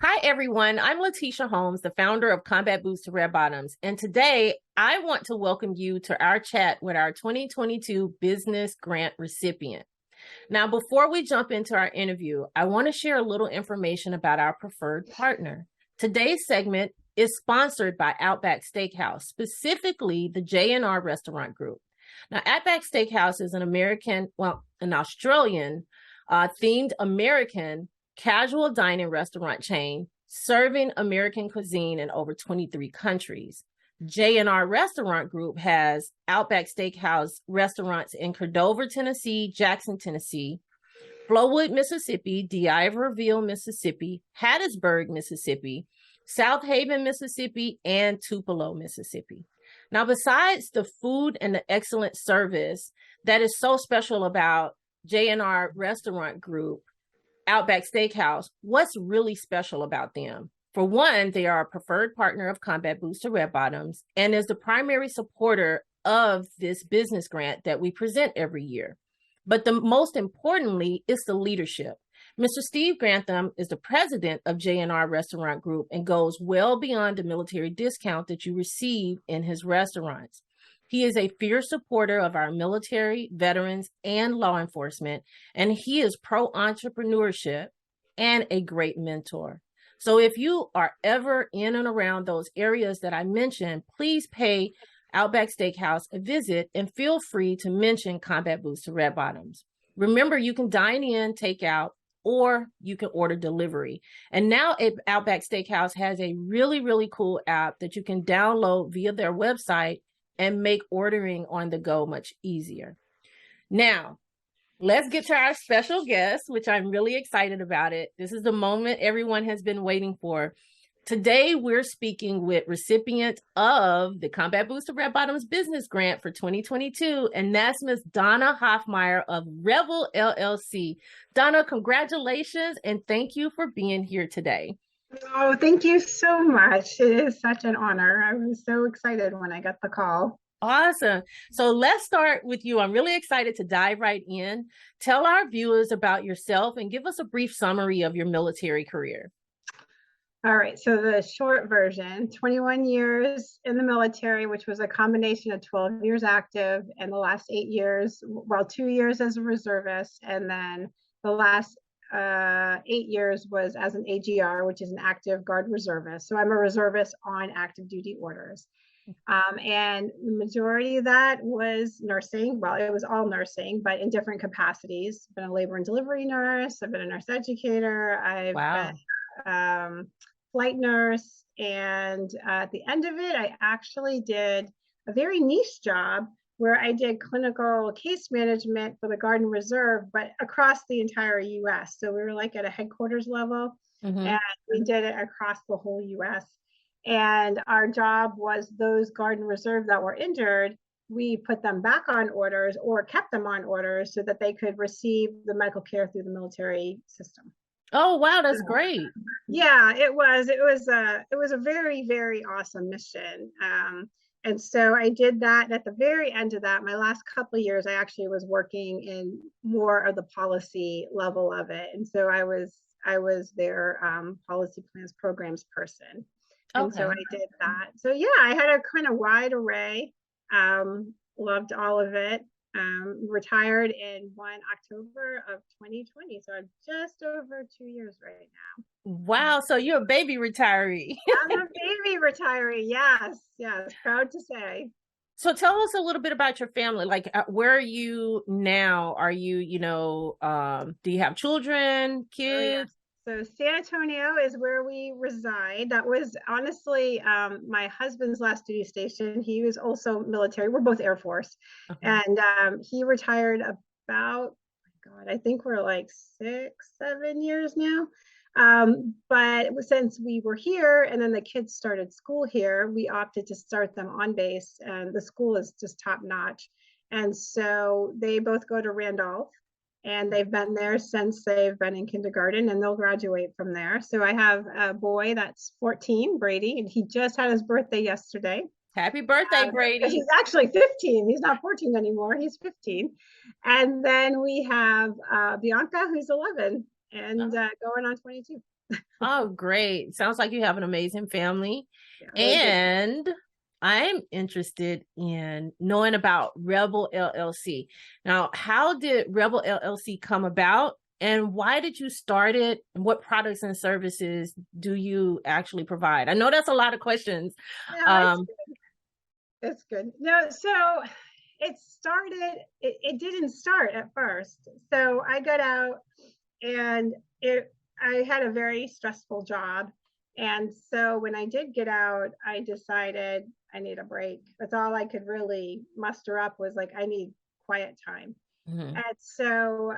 Hi, everyone. I'm Letitia Holmes, the founder of Combat Boots to Red Bottoms. And today I want to welcome you to our chat with our 2022 business grant recipient. Now, before we jump into our interview, I want to share a little information about our preferred partner. Today's segment is sponsored by Outback Steakhouse, specifically the J&R Restaurant Group. Now, Outback Steakhouse is an Australian themed American casual dining restaurant chain serving American cuisine in over 23 countries. J&R Restaurant Group has Outback Steakhouse restaurants in Cordova, Tennessee, Jackson, Tennessee, Flowood, Mississippi, D'Iberville, Mississippi, Hattiesburg, Mississippi, South Haven, Mississippi, and Tupelo, Mississippi. Now, besides the food and the excellent service that is so special about J&R Restaurant Group, Outback Steakhouse, what's really special about them? For one, they are a preferred partner of Combat Boots to Red Bottoms and is the primary supporter of this business grant that we present every year. But the most importantly is the leadership. Mr. Steve Grantham is the president of J&R Restaurant Group and goes well beyond the military discount that you receive in his restaurants. He is a fierce supporter of our military, veterans, and law enforcement, and he is pro-entrepreneurship and a great mentor. So if you are ever in and around those areas that I mentioned, please pay Outback Steakhouse a visit and feel free to mention Combat Boots to Red Bottoms. Remember, you can dine in, take out, or you can order delivery. And now Outback Steakhouse has a really, really cool app that you can download via their website and make ordering on the go much easier. Now, let's get to our special guest, which I'm really excited about it. This is the moment everyone has been waiting for. Today, we're speaking with recipient of the Combat Boots to Red Bottoms Business Grant for 2022, and that's Ms. Donna Hoffmeyer of R.E.Bel LLC. Donna, congratulations, and thank you for being here today. Oh, thank you so much. It is such an honor. I was so excited when I got the call. Awesome. So let's start with you. I'm really excited to dive right in. Tell our viewers about yourself and give us a brief summary of your military career. All right. So the short version, 21 years in the military, which was a combination of 12 years active and the last 8 years, well, 2 years as a reservist. And then the last 8 years was as an AGR, which is an active guard reservist. So I'm a reservist on active duty orders. And the majority of that was nursing. Well, it was all nursing, but in different capacities. I've been a labor and delivery nurse. I've been a nurse educator. I've been flight nurse. And at the end of it, I actually did a very niche job where I did clinical case management for the Guard and Reserve, but across the entire US. So we were like at a headquarters level, and we did it across the whole US. And our job was those Guard and Reserve that were injured, we put them back on orders or kept them on orders so that they could receive the medical care through the military system. Oh, wow, that's great. Yeah, it was a very, very awesome mission. And so I did that. And at the very end of that, my last couple of years, I actually was working in more of the policy level of it. And so I was their policy plans programs person. And so I did that. So yeah, I had a kind of wide array. Loved all of it. Retired in October of 2020. So I'm just over 2 years right now. Wow. So you're a baby retiree. I'm a baby retiree. Yes. Proud to say. So tell us a little bit about your family. Like, where are you now? Are you, do you have children, kids? Oh, yeah. So San Antonio is where we reside. That was honestly my husband's last duty station. He was also military. We're both Air Force. And he retired about, I think we're like 6-7 years now. But since we were here and then the kids started school here, we opted to start them on base, and the school is just top notch. And so they both go to Randolph, and they've been there since they've been in kindergarten, and they'll graduate from there. So I have a boy that's 14, Brady, and he just had his birthday yesterday. Happy birthday, Brady. He's actually 15. He's not 14 anymore. He's 15. And then we have Bianca, who's 11 and going on 22. Oh, great. Sounds like you have an amazing family. Yeah, really good. And I'm interested in knowing about Rebel LLC. Now, how did Rebel LLC come about? And why did you start it? And what products and services do you actually provide? I know that's a lot of questions. No, Um, it's good. No, so it didn't start at first. So I got out and I had a very stressful job. And so when I did get out, I decided I need a break. That's all I could really muster up was like, I need quiet time. mhm. And so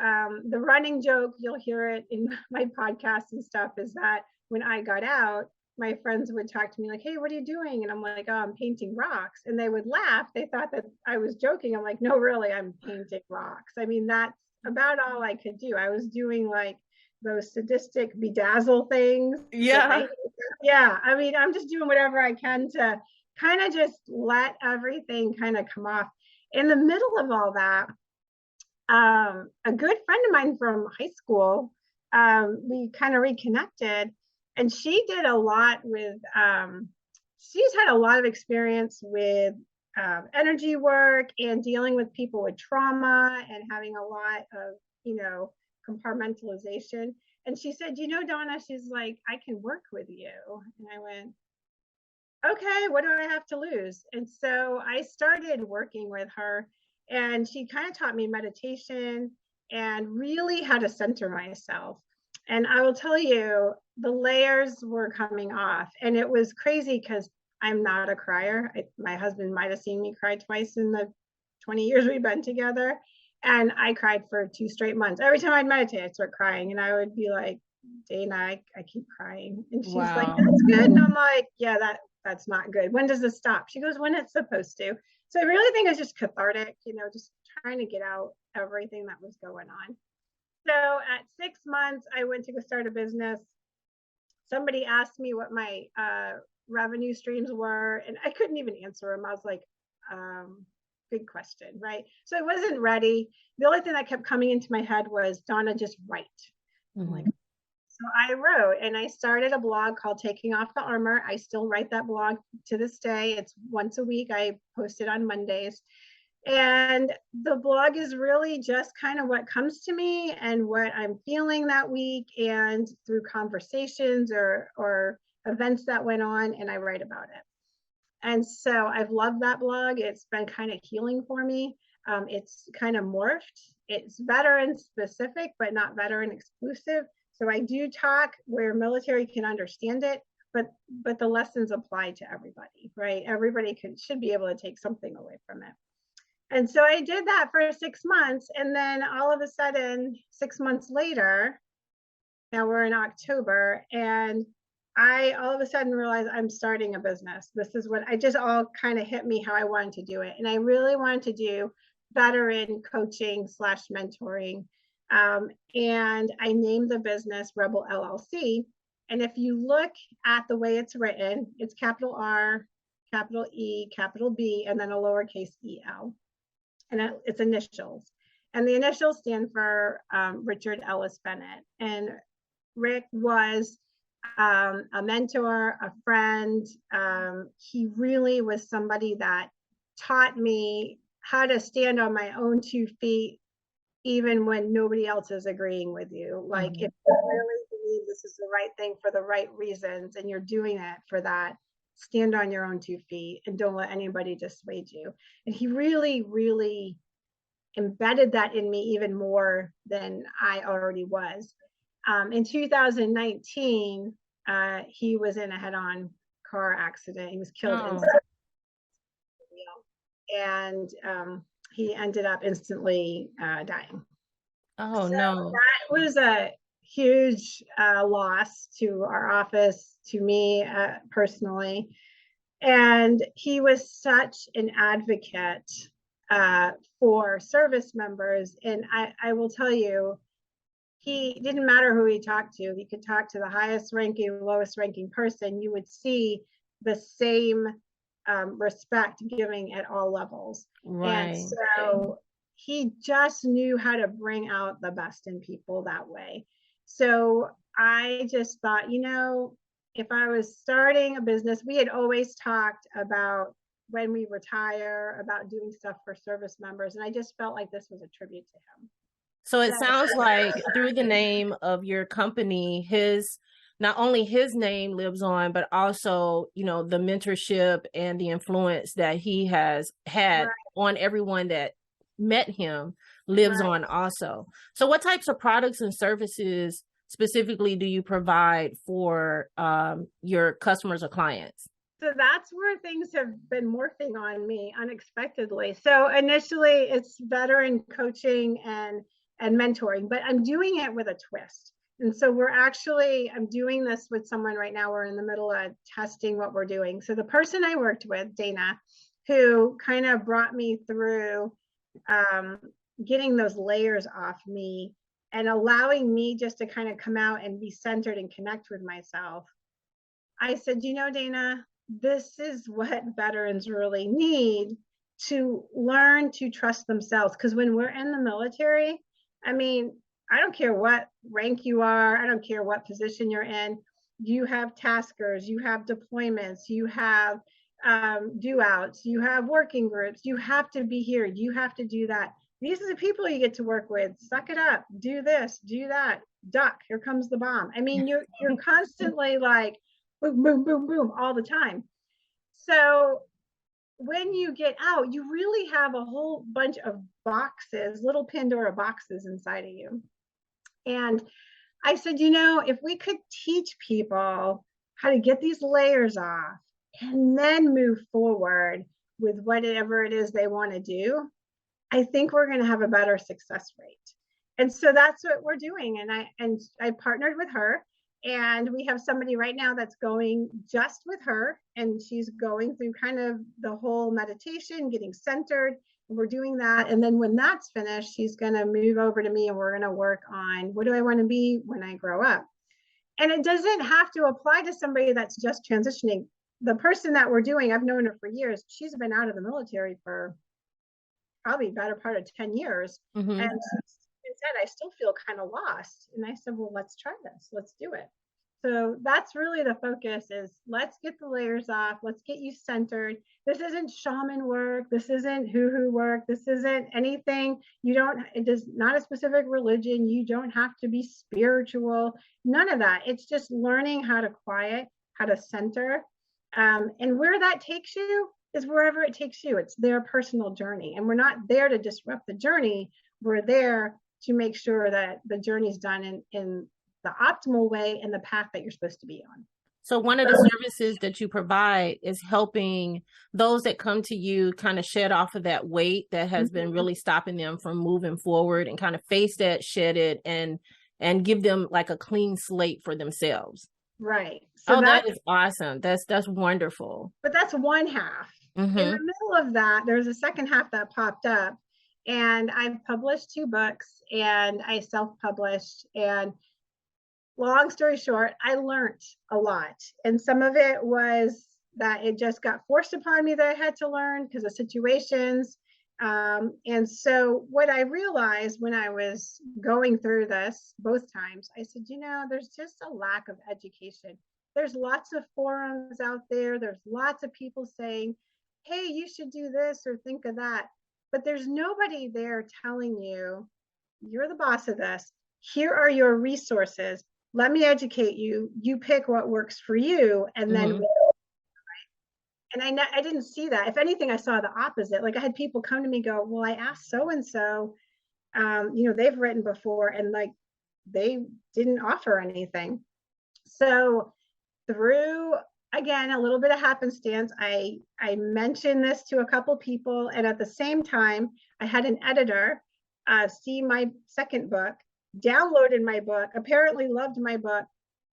the running joke, you'll hear it in my podcast and stuff, is that when I got out, my friends would talk to me like, hey, what are you doing? And I'm like, oh, I'm painting rocks. And they would laugh. They thought that I was joking. I'm like, no, really, I'm painting rocks. I mean, that's about all I could do. I was doing like those sadistic bedazzle things that Yeah. they, yeah, I mean, I'm just doing whatever I can to kind of just let everything kind of come off. In the middle of all that, a good friend of mine from high school, we kind of reconnected, and she did a lot with, she's had a lot of experience with energy work and dealing with people with trauma and having a lot of, you know, compartmentalization. And she said, you know, Donna, she's like, I can work with you. And I went, okay, what do I have to lose? And so I started working with her, and she kind of taught me meditation and really how to center myself. And I will tell you, the layers were coming off, and it was crazy because I'm not a crier. My husband might have seen me cry twice in the 20 years we've been together. And I cried for 2 straight months. Every time I'd meditate, I'd start crying. And I would be like, Dana, I keep crying. And she's like, Wow. that's good. And I'm like, yeah, that's not good. When does this stop? She goes, when it's supposed to. So I really think it's just cathartic, you know, just trying to get out everything that was going on. So at 6 months, I went to go start a business. Somebody asked me what my revenue streams were, and I couldn't even answer them. I was like, good question, right? So I wasn't ready. The only thing that kept coming into my head was, Donna, just write. I'm like, Mhm. so I wrote, and I started a blog called Taking Off the Armor. I still write that blog to this day. It's once a week. I post it on Mondays. And the blog is really just kind of what comes to me and what I'm feeling that week, and through conversations or events that went on, and I write about it. And so I've loved that blog. It's been kind of healing for me. It's kind of morphed. It's veteran specific, but not veteran exclusive. So I do talk where military can understand it, but the lessons apply to everybody, right? Everybody should be able to take something away from it. And so I did that for 6 months. And then all of a sudden, 6 months later, now we're in October, and I all of a sudden realized I'm starting a business. This is what I just all kind of hit me how I wanted to do it. And I really wanted to do veteran coaching slash mentoring. And I named the business R.E.Bel LLC. And if you look at the way it's written, it's capital R, capital E, capital B, and then a lowercase EL. And it's initials. And the initials stand for Richard Ellis Bennett. And Rick was a mentor, a friend. He really was somebody that taught me how to stand on my own 2 feet, even when nobody else is agreeing with you. Like, if you really believe this is the right thing for the right reasons and you're doing it for that, stand on your own 2 feet and don't let anybody dissuade you. And he really, really embedded that in me even more than I already was. In 2019, he was in a head-on car accident. He was killed Oh, instantly, and he ended up instantly dying. oh So no. that was a huge loss to our office, to me personally. And he was such an advocate for service members. And I will tell you, he didn't matter who he talked to. He could talk to the highest ranking, lowest ranking person. You would see the same respect giving at all levels. And Right. so he just knew how to bring out the best in people that way. So I just thought, if I was starting a business, we had always talked about when we retire, about doing stuff for service members. And I just felt like this was a tribute to him. So it So, sounds like through the name of your company, not only his name lives on, but also, the mentorship and the influence that he has had right, on everyone that met him lives right. on also. So what types of products and services specifically do you provide for your customers or clients? So that's where things have been morphing on me unexpectedly. So initially it's veteran coaching and mentoring, but I'm doing it with a twist. And so I'm doing this with someone right now. We're in the middle of testing what we're doing. So the person I worked with, Dana, who kind of brought me through getting those layers off me and allowing me just to kind of come out and be centered and connect with myself. I said, Dana, this is what veterans really need to learn to trust themselves. Because when we're in the military, I mean, I don't care what rank you are, I don't care what position you're in. You have taskers, you have deployments, you have do outs, you have working groups, you have to be here, you have to do that. These are the people you get to work with. Suck it up, do this, do that, duck, here comes the bomb. I mean, you're constantly like, boom, boom, boom, boom, all the time. So when you get out, you really have a whole bunch of boxes, little Pandora boxes inside of you. And I said, if we could teach people how to get these layers off and then move forward with whatever it is they want to do, I think we're going to have a better success rate. And so that's what we're doing. And I partnered with her. And we have somebody right now that's going just with her, and she's going through kind of the whole meditation, getting centered. And we're doing that. And then when that's finished, she's going to move over to me and we're going to work on what do I want to be when I grow up. And it doesn't have to apply to somebody that's just transitioning. The person that we're doing, I've known her for years. She's been out of the military for probably better part of 10 years. Mm-hmm. And said, I still feel kind of lost. And I said, well, let's try this. Let's do it. So that's really the focus is let's get the layers off. Let's get you centered. This isn't shaman work. This isn't hoo-hoo work. This isn't anything. It is not a specific religion. You don't have to be spiritual. None of that. It's just learning how to quiet, how to center. And where that takes you is wherever it takes you. It's their personal journey. And we're not there to disrupt the journey. We're there to make sure that the journey's done in the optimal way and the path that you're supposed to be on. So one of the services that you provide is helping those that come to you kind of shed off of that weight that has been really stopping them from moving forward and kind of face that, shed it, and give them like a clean slate for themselves. Right. So that is awesome. That's wonderful. But that's one half. Mm-hmm. In the middle of that, there's a second half that popped up. And I've published 2 books and I self-published. And long story short, I learned a lot. And some of it was that it just got forced upon me that I had to learn because of situations. And so what I realized when I was going through this both times, I said, there's just a lack of education. There's lots of forums out there. There's lots of people saying, hey, you should do this or think of that. But there's nobody there telling you, you're the boss of this. Here are your resources. Let me educate you. You pick what works for you. And then, right? And I didn't see that. If anything, I saw the opposite. Like I had people come to me go, well, I asked so-and-so, they've written before and like, they didn't offer anything. So through, again, a little bit of happenstance, I mentioned this to a couple people, and at the same time, I had an editor see my second book, downloaded my book, apparently loved my book,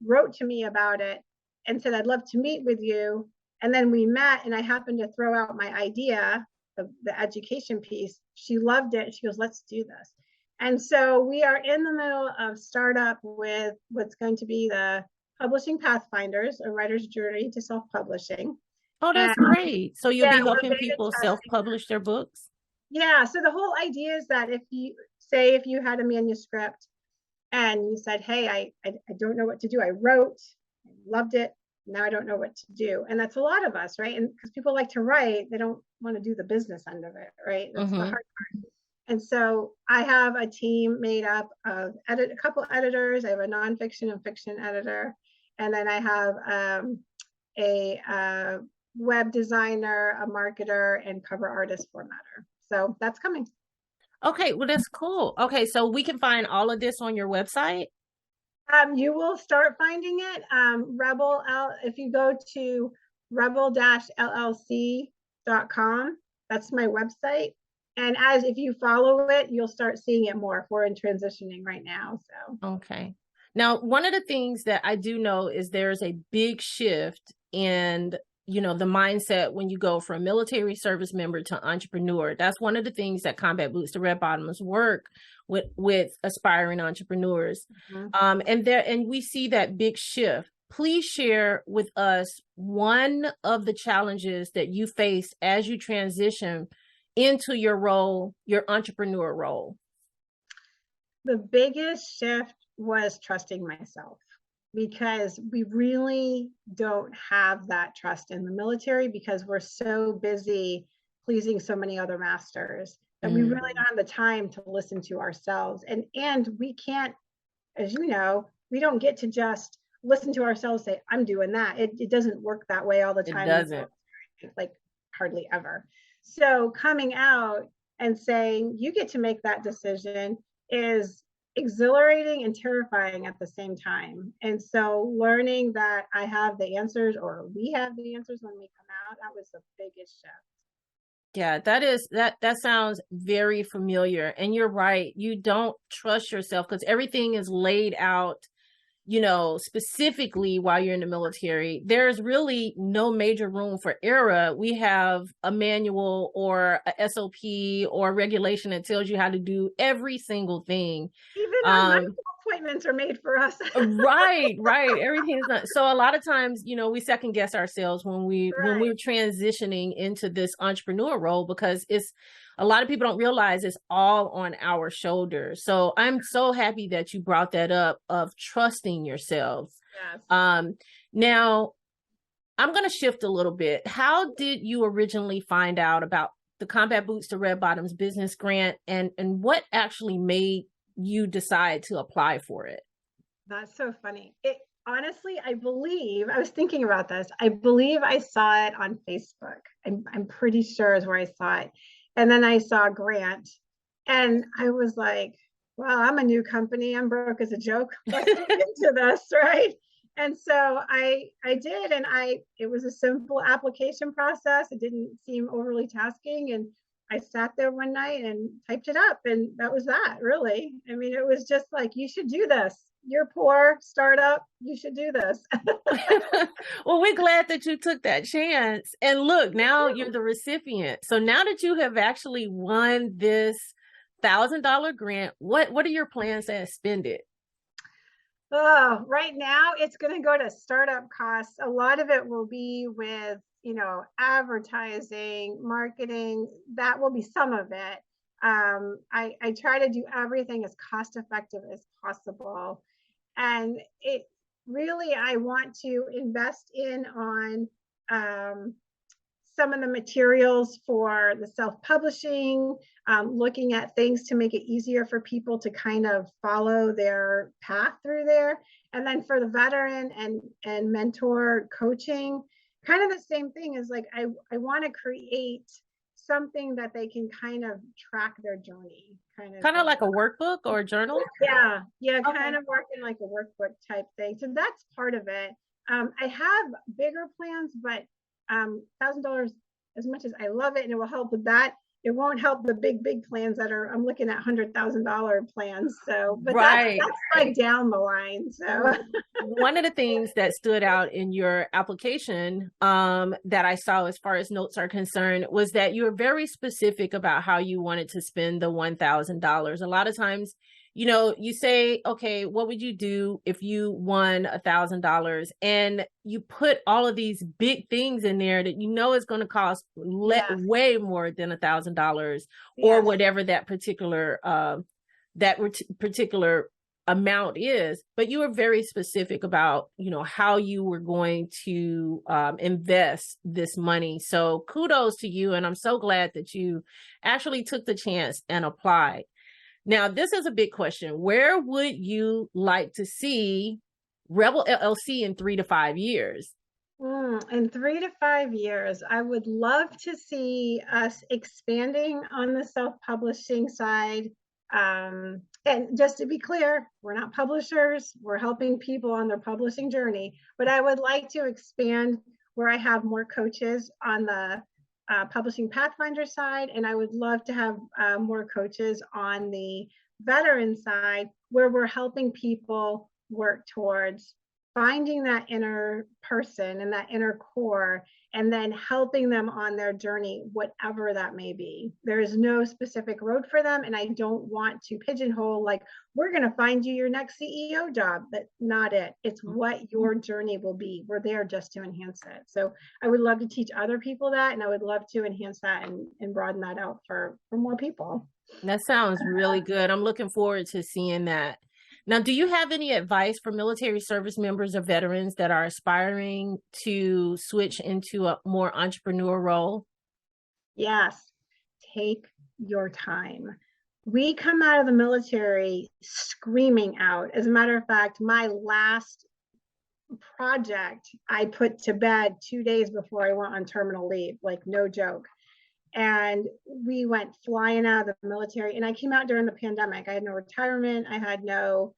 wrote to me about it, and said, I'd love to meet with you. And then we met, and I happened to throw out my idea of the education piece. She loved it. She goes, let's do this. And so we are in the middle of startup with what's going to be the Publishing Pathfinders, a writer's journey to self-publishing. Oh, that's great. So you'll be helping people self-publish their books? Yeah. So the whole idea is that if you had a manuscript and you said, hey, I don't know what to do. I wrote, I loved it. Now I don't know what to do. And that's a lot of us, right? And because people like to write, they don't want to do the business end of it, right? That's the Mm-hmm. hard part. And so I have a team made up of a couple editors. I have a nonfiction and fiction editor. And then I have a web designer, a marketer, and cover artist formatter. So that's coming. Okay, well, that's cool. Okay, so we can find all of this on your website. You will start finding it. If you go to rebel-llc.com, that's my website. And if you follow it, you'll start seeing it more. We're in transitioning right now. So Okay. Now, one of the things that I do know is there's a big shift in, the mindset when you go from military service member to entrepreneur. That's one of the things that Combat Boots to Red Bottoms work with aspiring entrepreneurs. mm-hmm. And we see that big shift. Please share with us one of the challenges that you faced as you transition into your role, your entrepreneur role. The biggest shift was trusting myself, because we really don't have that trust in the military because we're so busy pleasing so many other masters that we really don't have the time to listen to ourselves. And we can't, as you know, we don't get to just listen to ourselves, say, I'm doing that. It doesn't work that way all the time. It doesn't. Like hardly ever. So coming out and saying, you get to make that decision is exhilarating and terrifying at the same time. And so learning that I have the answers, or we have the answers when we come out, that was the biggest shift. Yeah, that sounds very familiar. And you're right. You don't trust yourself because everything is laid out, specifically while you're in the military. There's really no major room for error. We have a manual or a SOP or regulation that tells you how to do every single thing. Even our medical appointments are made for us. Right. Everything is not. So a lot of times, we second guess ourselves when we're transitioning into this entrepreneur role, because a lot of people don't realize it's all on our shoulders. So I'm so happy that you brought that up of trusting yourselves. Yes. Now I'm going to shift a little bit. How did you originally find out about the Combat Boots to Red Bottoms business grant, and what actually made you decide to apply for it? That's so funny. Honestly, I was thinking about this. I believe I saw it on Facebook. I'm pretty sure is where I saw it. And then I saw a grant, and I was like, well, I'm a new company. I'm broke as a joke. Let's get into this, right? And so I did, and it was a simple application process. It didn't seem overly tasking, and I sat there one night and typed it up, and that was that, really. I mean, it was just like, you should do this. You're poor, startup, you should do this. Well, we're glad that you took that chance. And look, now you're the recipient. So now that you have actually won this $1,000 grant, what are your plans to spend it? Oh, right now it's going to go to startup costs. A lot of it will be with, advertising, marketing. That will be some of it. I try to do everything as cost effective as possible. And it really, I want to invest on some of the materials for the self-publishing, looking at things to make it easier for people to kind of follow their path through there. And then for the veteran and mentor coaching, kind of the same thing is like, I want to create something that they can kind of track their journey. Kind of like a workbook or a journal? Yeah. Okay. Kind of working like a workbook type thing. So that's part of it. I have bigger plans, but $1,000, as much as I love it and it will help with that, it won't help the big plans I'm looking at $100,000 plans. So, but that's like down the line. So one of the things that stood out in your application that I saw as far as notes are concerned was that you were very specific about how you wanted to spend the $1,000. A lot of times, you say, okay, what would you do if you won $1,000? And you put all of these big things in there that is going to cost way more than $1,000 or whatever that particular amount is, but you were very specific about, how you were going to invest this money. So kudos to you. And I'm so glad that you actually took the chance and applied. Now, this is a big question. Where would you like to see R.E.Bel LLC in 3 to 5 years? In 3 to 5 years, I would love to see us expanding on the self-publishing side. And just to be clear, we're not publishers, we're helping people on their publishing journey, but I would like to expand where I have more coaches on the Publishing Pathfinder side, and I would love to have more coaches on the veteran side where we're helping people work towards finding that inner person and that inner core, and then helping them on their journey, whatever that may be. There is no specific road for them, and I don't want to pigeonhole like, we're going to find you your next CEO job. That's not it. It's what your journey will be. We're there just to enhance it. So I would love to teach other people that, and I would love to enhance that and broaden that out for more people. That sounds really good. I'm looking forward to seeing that. Now, do you have any advice for military service members or veterans that are aspiring to switch into a more entrepreneur role? Yes, take your time. We come out of the military screaming out. As a matter of fact, my last project I put to bed 2 days before I went on terminal leave, like no joke. And we went flying out of the military, and I came out during the pandemic. I had no retirement, I had no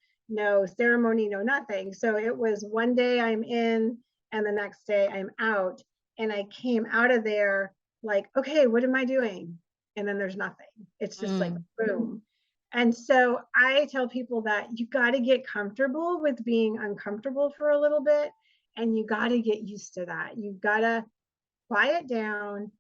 ceremony, no nothing. So it was one day I'm in and the next day I'm out. And I came out of there like, okay, what am I doing? And then there's nothing. It's just like boom. And so I tell people that you got to get comfortable with being uncomfortable for a little bit, and you got to get used to that. You got to quiet down,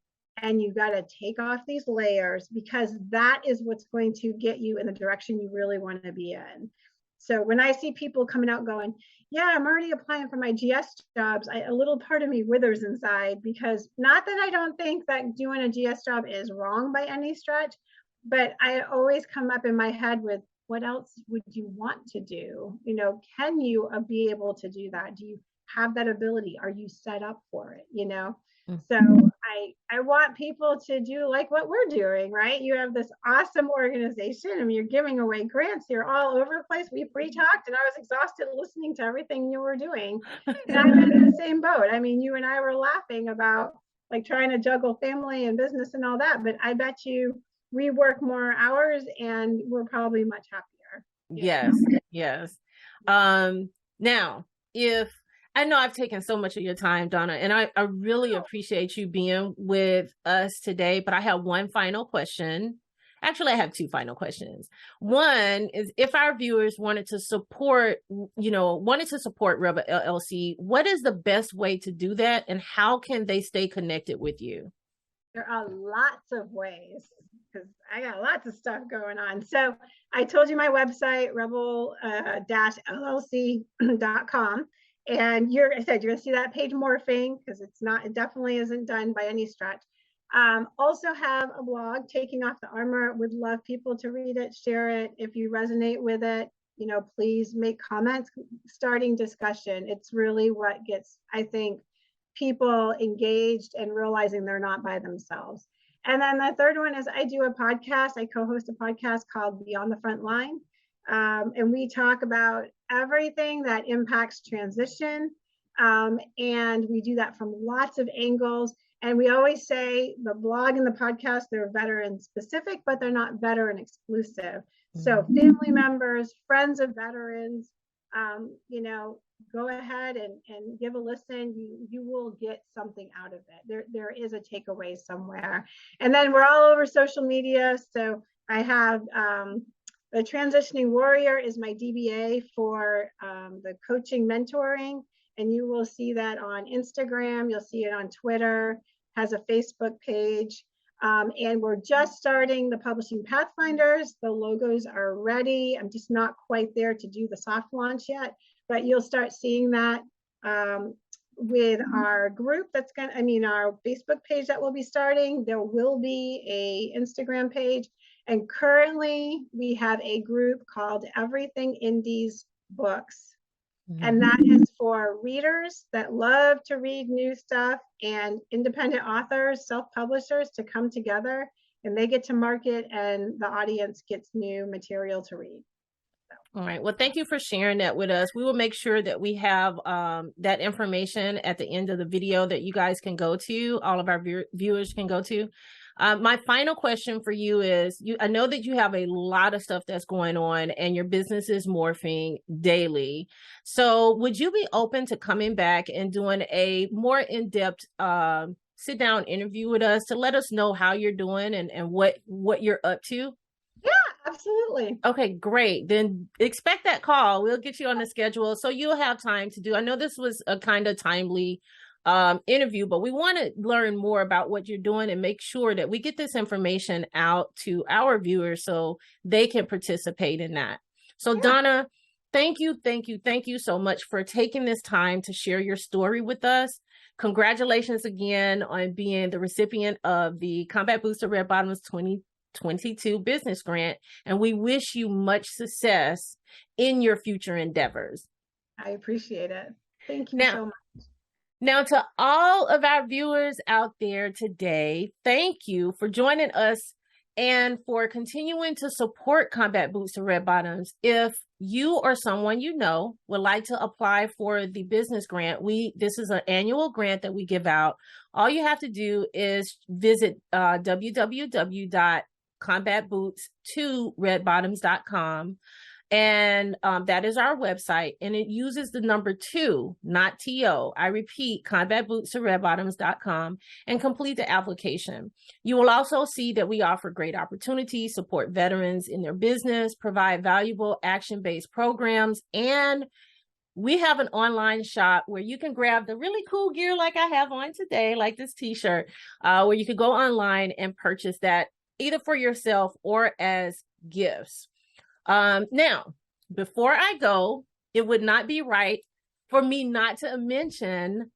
and you got to take off these layers, because that is what's going to get you in the direction you really want to be in. So when I see people coming out going, yeah, I'm already applying for my GS jobs, a little part of me withers inside, because not that I don't think that doing a GS job is wrong by any stretch, but I always come up in my head with, what else would you want to do? Can you be able to do that? Do you have that ability? Are you set up for it? So I want people to do like what we're doing, right? You have this awesome organization. I mean, you're giving away grants. You're all over the place. We pre-talked, and I was exhausted listening to everything you were doing. And I'm in the same boat. I mean, you and I were laughing about like trying to juggle family and business and all that, but I bet you we work more hours and we're probably much happier. Yes, yes. Now, if I know I've taken so much of your time, Donna, and I really appreciate you being with us today, but I have one final question. Actually, I have two final questions. One is, if our viewers wanted to support R.E.Bel LLC, what is the best way to do that, and how can they stay connected with you? There are lots of ways, because I got lots of stuff going on. So I told you my website, rebel-llc.com. And you're going to see that page morphing, because it definitely isn't done by any stretch. Also have a blog, Taking Off the Armor. Would love people to read it, share it. If you resonate with it, please make comments, starting discussion. It's really what gets, I think, people engaged and realizing they're not by themselves. And then the third one is I do a podcast. I co-host a podcast called Beyond the Front Line. And we talk about everything that impacts transition. And we do that from lots of angles. And we always say the blog and the podcast, they're veteran specific, but they're not veteran exclusive. So family members, friends of veterans, go ahead and give a listen. You will get something out of it. There is a takeaway somewhere. And then we're all over social media. So I have the Transitioning Warrior is my DBA for the coaching mentoring. And you will see that on Instagram. You'll see it on Twitter, has a Facebook page. And we're just starting the Publishing Pathfinders. The logos are ready. I'm just not quite there to do the soft launch yet, but you'll start seeing that with our group our Facebook page that will be starting. There will be a Instagram page, And currently we have a group called Everything Indies Books. And that is for readers that love to read new stuff and independent authors, self-publishers to come together, and they get to market and the audience gets new material to read. All right. Well, thank you for sharing that with us. We will make sure that we have that information at the end of the video that you guys can go to, all of our viewers can go to. My final question for you is, I know that you have a lot of stuff that's going on and your business is morphing daily. So would you be open to coming back and doing a more in-depth sit down interview with us to let us know how you're doing and what you're up to? Yeah, absolutely. Okay, great. Then expect that call. We'll get you on the schedule so you'll have time to do. I know this was a kind of timely interview, but we want to learn more about what you're doing and make sure that we get this information out to our viewers so they can participate in that. So Donna, thank you so much for taking this time to share your story with us. Congratulations again on being the recipient of the Combat Boots to Red Bottoms 2022 business grant, and we wish you much success in your future endeavors. I appreciate it. Thank you so much. Now, to all of our viewers out there today, thank you for joining us and for continuing to support Combat Boots to Red Bottoms. If you or someone you know would like to apply for the business grant, this is an annual grant that we give out. All you have to do is visit www.combatboots2redbottoms.com. And that is our website, and it uses the number 2, not TO. I repeat, combatboots2redbottoms.com, and complete the application. You will also see that we offer great opportunities, support veterans in their business, provide valuable action-based programs, and we have an online shop where you can grab the really cool gear like I have on today, like this t-shirt, where you can go online and purchase that either for yourself or as gifts. Now, before I go, it would not be right for me not to mention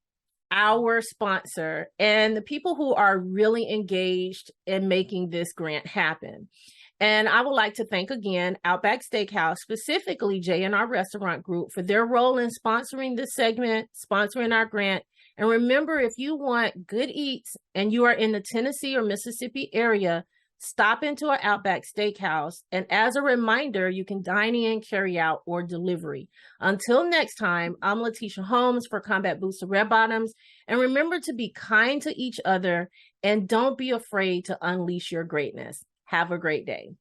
our sponsor and the people who are really engaged in making this grant happen. And I would like to thank again Outback Steakhouse, specifically J&R Restaurant Group, for their role in sponsoring this segment, sponsoring our grant. And remember, if you want good eats and you are in the Tennessee or Mississippi area, stop into our Outback Steakhouse. And as a reminder, you can dine in, carry out, or delivery. Until next time, I'm Letitia Holmes for Combat Boots to Red Bottoms. And remember to be kind to each other and don't be afraid to unleash your greatness. Have a great day.